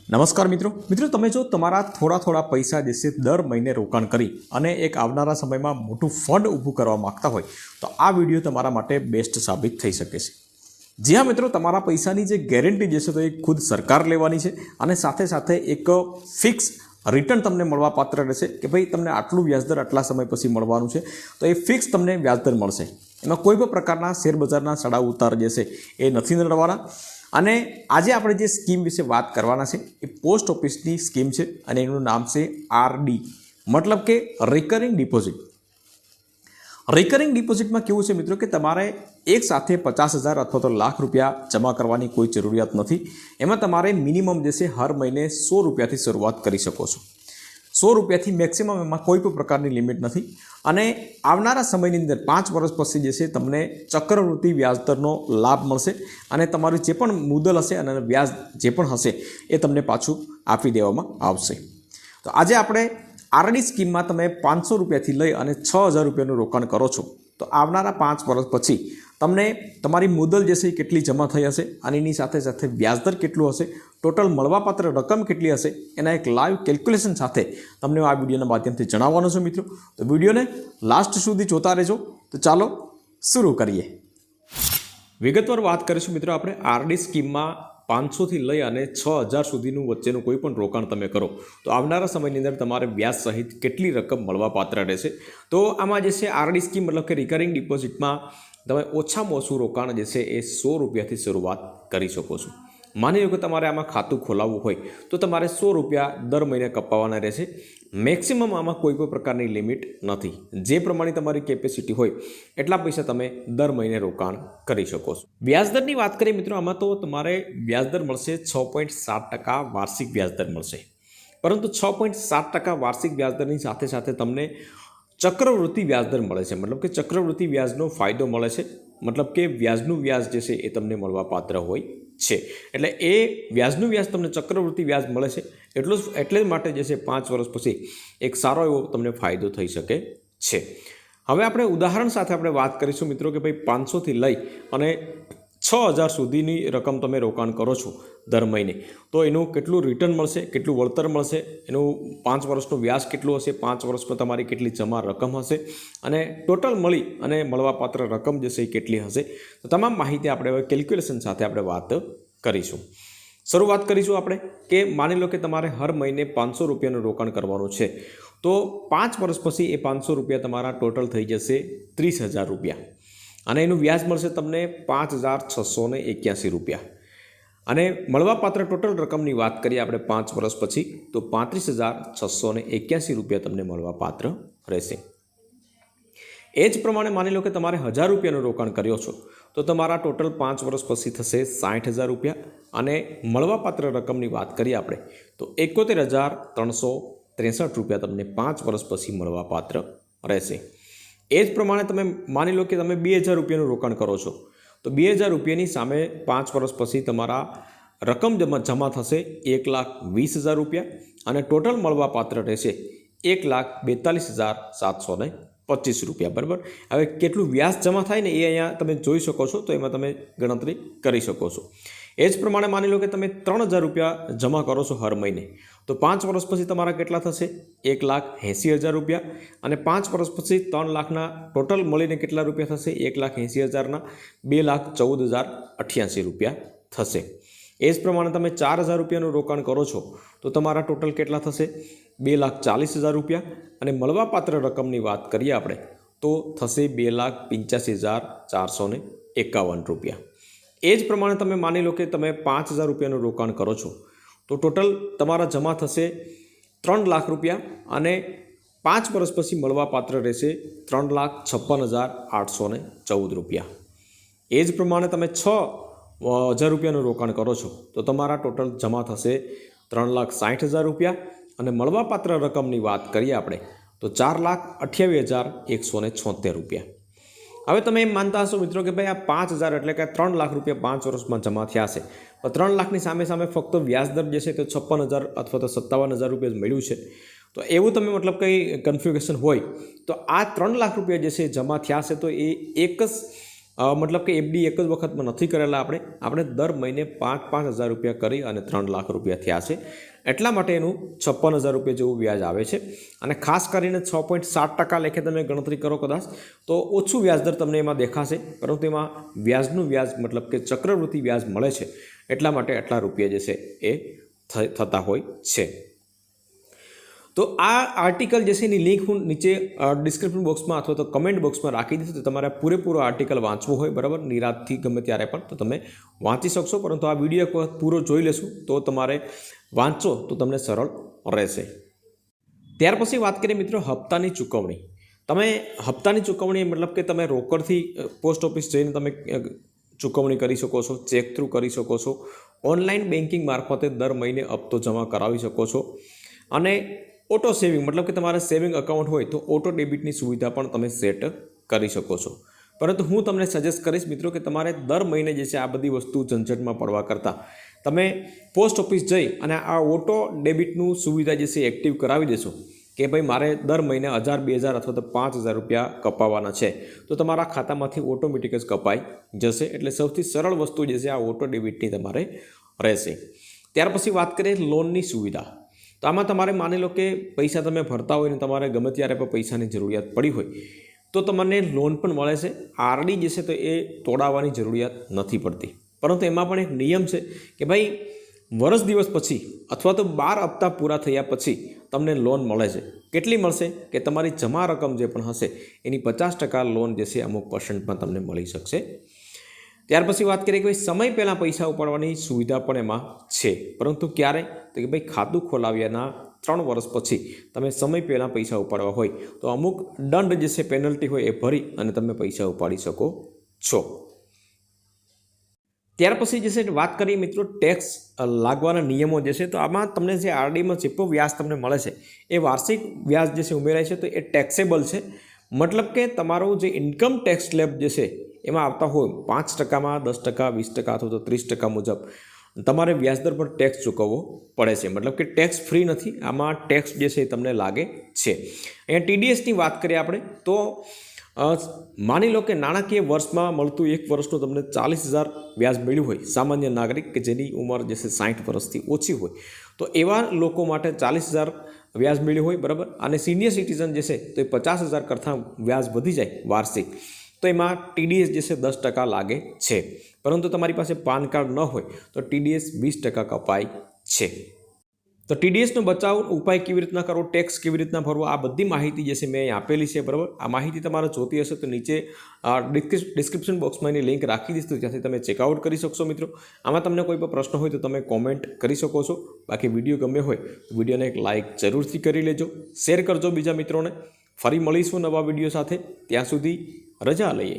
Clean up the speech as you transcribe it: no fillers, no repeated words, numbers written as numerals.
નમસ્કાર મિત્રો તમે જો તમારા થોડા પૈસા જે છે દર મહિને રોકાણ કરી અને એક આવનારા સમયમાં મોટું ફંડ ઊભું કરવા માંગતા હોય તો આ વિડીયો તમારા માટે બેસ્ટ સાબિત થઈ શકે છે। જી હા મિત્રો, તમારા પૈસાની જે ગેરંટી જે છે તો એ ખુદ સરકાર લેવાની છે અને સાથે સાથે એક ફિક્સ રિટર્ન તમને મળવા પાત્ર રહેશે કે ભાઈ તમને આટલું વ્યાજદર આટલા સમય પછી મળવાનું છે, તો એ ફિક્સ તમને વ્યાજદર મળશે। એમાં કોઈ પણ પ્રકારના શેરબજારના ચડાવ ઉતાર જે છે એ નથી નડવાના। અને આજે આપણે જે સ્કીમ વિશે વાત કરવાના છે એ પોસ્ટ ઓફિસની સ્કીમ છે અને એનું નામ છે આરડી, મતલબ કે રિકરિંગ ડિપોઝિટ। રિકરિંગ ડિપોઝિટમાં કેવું છે મિત્રો કે તમારે એક સાથે 50,000 અથવા તો લાખ રૂપિયા જમા કરવાની કોઈ જરૂરિયાત નથી। એમાં તમારે મિનિમમ જે છે હર મહિને 100 રૂપિયાથી શરૂઆત કરી શકો છો। 100 રૂપિયાથી મેક્સિમમ, એમાં કોઈ પણ પ્રકારની લિમિટ નથી। અને આવનારા સમયની અંદર 5 વર્ષ પછી જે છે તમને ચક્રવૃત્તિ વ્યાજદરનો લાભ મળશે અને તમારું જે પણ મુદ્દલ હશે અને વ્યાજ જે પણ હશે એ તમને પાછું આપી દેવામાં આવશે। તો આજે આપણે આરડી સ્કીમમાં તમે 500 રૂપિયાથી લઈ અને 6,000 રૂપિયાનું રોકાણ કરો છો તો આવનારા 5 વર્ષ પછી તમને તમારી મુદ્દલ જે છે એ કેટલી જમા થઈ હશે અને એની સાથે સાથે વ્યાજદર કેટલું હશે, ટોટલ મળવાપાત્ર રકમ કેટલી હશે, એના એક લાઈવ કેલ્ક્યુલેશન સાથે તમને આ વિડીયોના માધ્યમથી જણાવવાનો છું મિત્રો। તો વિડીયોને લાસ્ટ સુધી જોતા રહેજો। તો ચાલો શરૂ કરીએ। વિગતવાર વાત કરીશું મિત્રો આપણે આરડી સ્કીમમાં 500થી લઈ અને 6,000 સુધીનું વચ્ચેનું કોઈ પણ રોકાણ તમે કરો તો આવનારા સમયની અંદર તમારે વ્યાજ સહિત કેટલી રકમ મળવા પાત્ર રહેશે। તો આમાં જે છે આરડી સ્કીમ મતલબ કે રિકરિંગ ડિપોઝિટમાં તમે ઓછામાં ઓછું રોકાણ જે છે એ 100 રૂપિયાથી શરૂઆત કરી શકો છો। માની લો કે તમારે આમાં ખાતું ખોલાવવું હોય તો તમારે 100 રૂપિયા દર મહિને કપાવવાના રહેશે। મેક્સિમમ આમાં કોઈ પણ પ્રકારની લિમિટ નથી, જે પ્રમાણે તમારી કેપેસિટી હોય એટલા પૈસા તમે દર મહિને રોકાણ કરી શકો છો। વ્યાજદરની વાત કરીએ મિત્રો, આમાં તો તમારે વ્યાજદર મળશે 6.7% વાર્ષિક વ્યાજદર મળશે, પરંતુ 6.7% વાર્ષિક વ્યાજદરની સાથે સાથે તમને ચક્રવૃત્તિ વ્યાજદર મળે છે। મતલબ કે ચક્રવૃત્તિ વ્યાજનો ફાયદો મળે છે, મતલબ કે વ્યાજનું વ્યાજ જે છે એ તમને મળવા પાત્ર હોય છે। એટલે એ વ્યાજનું વ્યાજ તમને ચક્રવૃત્તિ વ્યાજ મળે છે એટલે માટે જે છે 5 વર્ષ પછી એક સારો એવો તમને ફાયદો થઈ શકે છે। હવે આપણે ઉદાહરણ સાથે આપણે વાત કરીશું મિત્રો કે ભાઈ 500થી લઈ અને 6,000 સુધીની રકમ તમે રોકાણ કરો છો દર મહિને તો એનું કેટલું રિટર્ન મળશે, કેટલું વળતર મળશે, એનું 5 વર્ષનું વ્યાજ કેટલું હશે, 5 વર્ષમાં તમારી કેટલી જમા રકમ હશે અને ટોટલ મળી અને મળવાપાત્ર રકમ જે છે એ કેટલી હશે, તો તમામ માહિતી આપણે હવે કેલ્ક્યુલેશન સાથે આપણે વાત કરીશું। શરૂઆત કરીશું આપણે કે માની લો કે તમારે હર મહિને 500 રૂપિયાનું રોકાણ કરવાનું છે તો 5 વર્ષ પછી એ 500 રૂપિયા તમારા ટોટલ થઈ જશે 30,000 રૂપિયા અને એનું વ્યાજ મળશે તમને 5,681 રૂપિયા અને મળવાપાત્ર ટોટલ રકમની વાત કરીએ આપણે 5 વર્ષ પછી તો 35,681 રૂપિયા તમને મળવાપાત્ર રહેશે। એ જ પ્રમાણે માની લો કે તમારે 1,000 રૂપિયાનું રોકાણ કર્યો છો તો તમારા ટોટલ 5 વર્ષ પછી થશે 60,000 રૂપિયા અને મળવાપાત્ર રકમની વાત કરીએ આપણે તો 71,363 રૂપિયા તમને 5 વર્ષ પછી મળવાપાત્ર રહેશે। એ જ પ્રમાણે તમે માની લો કે તમે 2,000 રૂપિયાનું રોકાણ કરો છો તો 2,000 રૂપિયાની સામે 5 વર્ષ પછી તમારા રકમ જમા થશે 1,20,000 રૂપિયા અને ટોટલ મળવાપાત્ર રહેશે 1,42,725 રૂપિયા, બરાબર। હવે કેટલું વ્યાજ જમા થાય ને એ અહીંયા તમે જોઈ શકો છો, તો એમાં તમે ગણતરી કરી શકો છો। એ જ પ્રમાણે માની લો કે તમે 3,000 રૂપિયા જમા કરો છો હર મહિને તો 5 વર્ષ પછી તમારા કેટલા થશે 1,80,000 રૂપિયા અને 5 વર્ષ પછી 3 લાખના ટોટલ મળીને કેટલા રૂપિયા થશે 1,80,000ના 2,14,088 રૂપિયા થશે। એ જ પ્રમાણે તમે 4,000 રૂપિયાનું રોકાણ કરો છો તો તમારા ટોટલ કેટલા થશે 2,40,000 રૂપિયા અને મળવાપાત્ર રકમની વાત કરીએ આપણે તો થશે 2,85,451 રૂપિયા। એ જ પ્રમાણે તમે માની લો કે તમે 5,000 રૂપિયાનું રોકાણ કરો છો તો ટોટલ તમારા જમા થશે 3 લાખ રૂપિયા અને 5 વર્ષ પછી મળવાપાત્ર રહેશે 3,56,814 રૂપિયા। એ જ પ્રમાણે તમે 6,000 રૂપિયાનું રોકાણ કરો છો તો તમારા ટોટલ જમા થશે 3,60,000 રૂપિયા અને મળવાપાત્ર રકમની વાત કરીએ આપણે તો 4,28,176 રૂપિયા। હવે તમે એમ માનતા હશો મિત્રો કે ભાઈ આ 5,000 એટલે કે 3 લાખ રૂપિયા 5 વર્ષમાં જમા થયા છે, તો 3 લાખની સામે ફક્ત વ્યાજદર જે છે તો 56,000 અથવા તો 57,000 રૂપિયા જ મળ્યું છે, તો એવું તમે મતલબ કંઈ કન્ફ્યુગેશન હોય તો આ 3 લાખ રૂપિયા જે છે જમા થયા છે તો એ એક જ મતલબ કે એફડી એક જ વખતમાં નથી કરેલા આપણે દર મહિને 5,000 રૂપિયા કરી અને 3 લાખ રૂપિયા થયા છે. એટલા માટે એનું 56,000 રૂપિયા જેવું વ્યાજ આવે છે. અને ખાસ કરીને 6.7% લેખે તમે ગણતરી કરો કદાચ તો ઓછું વ્યાજદર તમને એમાં દેખાશે, પરંતુ એમાં વ્યાજનું વ્યાજ મતલબ કે ચક્રવૃત્તિ વ્યાજ મળે છે, એટલા માટે આટલા રૂપિયા જે છે એ થતા હોય છે. તો આ આર્ટિકલ જે છે એની લિંક હું નીચે ડિસ્ક્રિપ્શન બોક્સમાં અથવા તો કમેન્ટ બોક્સમાં રાખી દીધું. તો તમારે પૂરેપૂરો આર્ટિકલ વાંચવું હોય, બરાબર, નિરાતથી ગમે ત્યારે પણ તો તમે વાંચી શકશો. પરંતુ આ વિડીયો એક વખત પૂરો જોઈ લેશું તો તમારે વાંચો તો તમને સરળ રહેશે. ત્યાર પછી વાત કરીએ મિત્રો હપ્તાની ચૂકવણી. તમે હપ્તાની ચૂકવણી મતલબ કે તમે રોકડથી પોસ્ટ ઓફિસ જઈને તમે ચૂકવણી કરી શકો છો, ચેક થ્રુ કરી શકો છો, ઓનલાઈન બેન્કિંગ મારફતે દર મહિને હપ્તો જમા કરાવી શકો છો, અને ઓટો સેવિંગ મતલબ કે તમારે સેવિંગ એકાઉન્ટ હોય તો ઓટો ડેબિટની સુવિધા પણ તમે સેટ કરી શકો છો. પરંતુ હું તમને સજેસ્ટ કરીશ મિત્રો કે તમારે દર મહિને જે છે આ બધી વસ્તુ ઝંઝટમાં પડવા કરતાં તમે પોસ્ટ ઓફિસ જઈ અને આ ઓટો ડેબિટનું સુવિધા જે છે એક્ટિવ કરાવી દેશો કે ભાઈ મારે દર મહિને 1,000, 2,000 અથવા તો 5,000 રૂપિયા કપાવવાના છે, તો તમારા ખાતામાંથી ઓટોમેટિક જ કપાઈ જશે. એટલે સૌથી સરળ વસ્તુ જે છે આ ઓટો ડેબિટની તમારે રહેશે. ત્યાર પછી વાત કરીએ લોનની સુવિધા. તો આમાં તમારે માની લો કે પૈસા તમે ભરતા હોય ને તમારે ગમે ત્યારે પણ પૈસાની જરૂરિયાત પડી હોય તો તમને લોન પણ મળે છે. આરડી જે છે તો એ તોડાવવાની જરૂરિયાત નથી પડતી. પરંતુ એમાં પણ એક નિયમ છે કે ભાઈ વર્ષ દિવસ પછી અથવા તો 12 હપ્તા પૂરા થયા પછી તમને લોન મળે છે. કેટલી મળશે કે તમારી જમા રકમ જે પણ હશે એની 50% લોન જે છે અમુક પર્સન્ટમાં તમને મળી શકશે. ત્યાર પછી વાત કરીએ કે ભાઈ સમય પહેલાં પૈસા ઉપાડવાની સુવિધા પણ એમાં છે. પરંતુ ક્યારે? તો કે ભાઈ ખાતું ખોલાવ્યાના 3 વર્ષ પછી તમે સમય પહેલાં પૈસા ઉપાડવા હોય તો અમુક દંડ જે છે પેનલ્ટી હોય એ ભરી અને તમે પૈસા ઉપાડી શકો છો. ત્યાર પછી જે છે વાત કરીએ મિત્રો ટેક્સ લાગવાના નિયમો જે છે, તો આમાં તમને જે આરડીમાં જેટલો વ્યાજ તમને મળે છે એ વાર્ષિક વ્યાજ જે છે ઉમેરાય છે તો એ ટેક્સેબલ છે. મતલબ કે તમારો જે ઇન્કમ ટેક્સ સ્લેબ જે છે એમાં આવતા હોય 5%માં 10%, 20% અથવા તો 30% મુજબ તમારે વ્યાજદર પર ટેક્સ ચૂકવવો પડે છે. મતલબ કે ટેક્સ ફ્રી નથી, આમાં ટેક્સ જે છે એ તમને લાગે છે. અહીંયા ટીડીએસની વાત કરીએ આપણે તો માની લો કે નાણાકીય વર્ષમાં મળતું 1 વર્ષનું તમને 40,000 વ્યાજ મળ્યું હોય, સામાન્ય નાગરિક કે જેની ઉંમર જે છે 60 વર્ષથી ઓછી હોય તો એવા લોકો માટે 40,000 વ્યાજ મળ્યું હોય, બરાબર. અને સિનિયર સિટીઝન જે છે તો એ 50,000 કરતાં વ્યાજ વધી જાય વાર્ષિક તો એમાં ટીડીએસ જે છે 10% લાગે છે. પરંતુ તમારી પાસે પાન કાર્ડ ન હોય તો ટીડીએસ 20% કપાય છે. તો ટીડીએસનો બચાવ ઉપાય કેવી રીતના કરવો, ટેક્સ કેવી રીતના ભરવો, આ બધી માહિતી જે છે મેં અહીં આપેલી છે, બરાબર. આ માહિતી તમારે જોતી હશે તો નીચે ડિસ્ક્રિપ્શન બોક્સમાં એની લિંક રાખી દઈશ, તો ત્યાંથી તમે ચેકઆઉટ કરી શકશો મિત્રો. આમાં તમને કોઈ પણ પ્રશ્ન હોય તો તમે કોમેન્ટ કરી શકો છો. બાકી વિડીયો ગમે હોય તો વિડીયોને એક લાઇક જરૂરથી કરી લેજો, શેર કરજો બીજા મિત્રોને. ફરી મળીશું નવા વિડીયો સાથે. ત્યાં સુધી રજા લઈએ.